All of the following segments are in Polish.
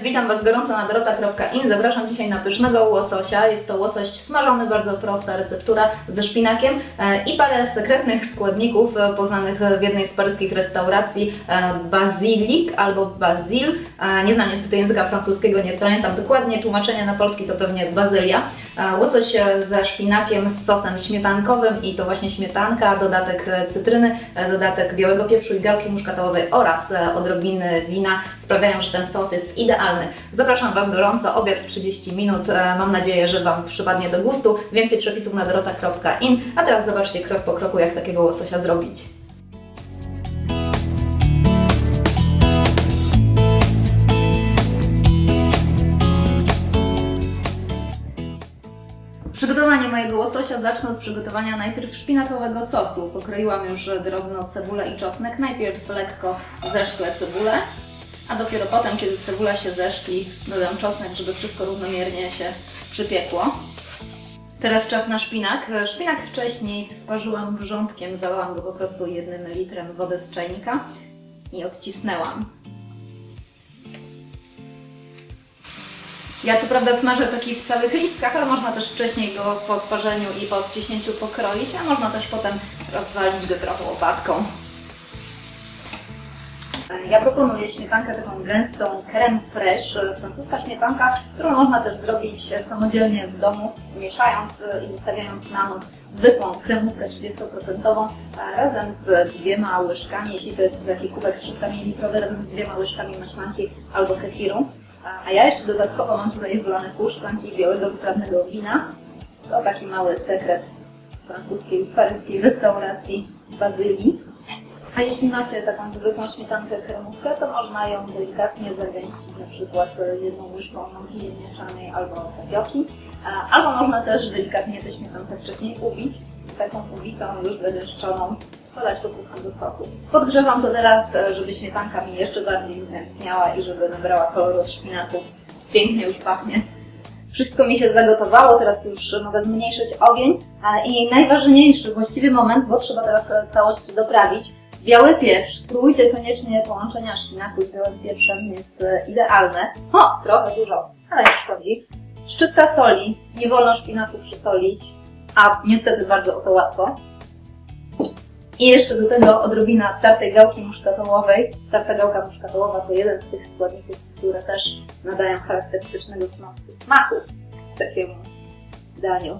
witam Was gorąco na dorota.in. Zapraszam dzisiaj na pysznego łososia. Jest to łosoś smażony, bardzo prosta receptura ze szpinakiem i parę sekretnych składników poznanych w jednej z paryskich restauracji, basilik albo basil. Nie znam niestety języka francuskiego, nie pamiętam dokładnie. Tłumaczenie na polski to pewnie bazylia. Łosoś ze szpinakiem z sosem śmietankowym i to właśnie śmietanka, dodatek cytryny, dodatek białego pieprzu i gałki muszkatołowej oraz odrobiny wina sprawiają, że ten sos jest idealny. Zapraszam Was gorąco, obiad 30 minut. Mam nadzieję, że Wam przypadnie do gustu. Więcej przepisów na dorota.in. A teraz zobaczcie krok po kroku, jak takiego łososia zrobić. Przygotowanie mojego łososia zacznę od przygotowania najpierw szpinakowego sosu. Pokroiłam już drobno cebulę i czosnek. Najpierw lekko zeszklę cebulę, a dopiero potem, kiedy cebula się zeszkli, dodam czosnek, żeby wszystko równomiernie się przypiekło. Teraz czas na szpinak. Szpinak wcześniej sparzyłam wrzątkiem, zalałam go po prostu 1 litrem wody z czajnika i odcisnęłam. Ja co prawda smażę taki w całych listkach, ale można też wcześniej go po sparzeniu i po odciśnięciu pokroić, a można też potem rozwalić go trochę łopatką. Ja proponuję śmietankę taką gęstą crème fraîche, francuska śmietanka, którą można też zrobić samodzielnie w domu, mieszając i zostawiając na noc zwykłą kremówkę 30% razem z 2 łyżkami, jeśli to jest taki kubek 300 ml, razem z 2 łyżkami maślanki albo kefiru. A ja jeszcze dodatkowo mam tutaj wlane pół szklanki białego wytrawnego wina. To taki mały sekret z francuskiej, paryskiej restauracji bazylii. A jeśli macie taką zwykłą śmietankę kremówkę, to można ją delikatnie zagęścić na przykład 1 łyżką mąki ziemniaczanej albo tapioki. Albo można też delikatnie tę śmietankę wcześniej ubić. Taką ubitą, już wygęszczoną podać po prostu do sosu. Podgrzewam to teraz, żeby śmietanka mi jeszcze bardziej zgęstniała i żeby nabrała koloru szpinaku. Pięknie już pachnie. Wszystko mi się zagotowało, teraz już mogę zmniejszyć ogień. I najważniejszy właściwie moment, bo trzeba teraz całość doprawić. Biały pieprz. Spróbujcie koniecznie połączenia szpinaku z białym pieprzem, jest idealne. O, trochę dużo, ale nie szkodzi. Szczypta soli. Nie wolno szpinaku przysolić, a niestety bardzo o to łatwo. I jeszcze do tego odrobina tartej gałki muszkatołowej. Tarta gałka muszkatołowa to jeden z tych składników, które też nadają charakterystycznego smaku takiemu daniu.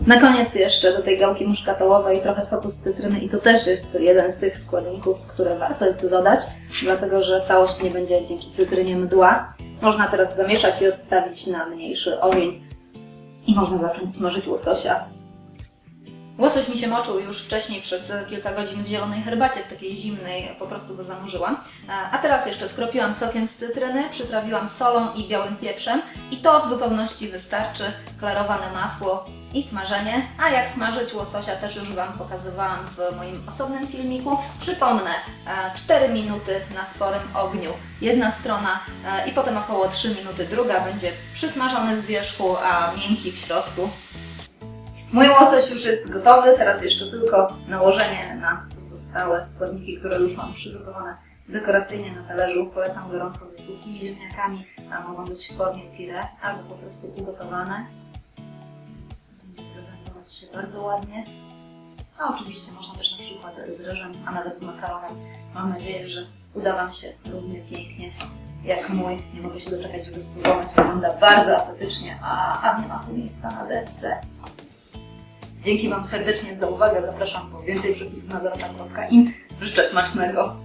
Na koniec jeszcze do tej gałki muszkatołowej trochę soku z cytryny i to też jest jeden z tych składników, które warto jest dodać, dlatego że całość nie będzie dzięki cytrynie mdła. Można teraz zamieszać i odstawić na mniejszy ogień i można zacząć smażyć łososia. Łosoś mi się moczył już wcześniej przez kilka godzin w zielonej herbacie, w takiej zimnej, po prostu go zanurzyłam. A teraz jeszcze skropiłam sokiem z cytryny, przyprawiłam solą i białym pieprzem i to w zupełności wystarczy. Klarowane masło i smażenie. A jak smażyć łososia też już Wam pokazywałam w moim osobnym filmiku. Przypomnę, 4 minuty na sporym ogniu, jedna strona i potem około 3 minuty druga, będzie przysmażony z wierzchu, a miękki w środku. Mój łosoś już jest gotowy, teraz jeszcze tylko nałożenie na pozostałe składniki, które już mam przygotowane dekoracyjnie na talerzu. Polecam gorąco ze suchymi ziemniakami, a mogą być w formie puree albo po prostu ugotowane. Będzie prezentować się bardzo ładnie. A oczywiście można też na przykład z ryżem, a nawet z makaronem. Mam nadzieję, że uda Wam się równie pięknie jak mój. Nie mogę się doczekać, żeby spróbować. Wygląda bardzo apetycznie, a nie ma tu miejsca na desce. Dzięki Wam serdecznie za uwagę. Zapraszam po więcej przepisów na dorota.in. Życzę smacznego.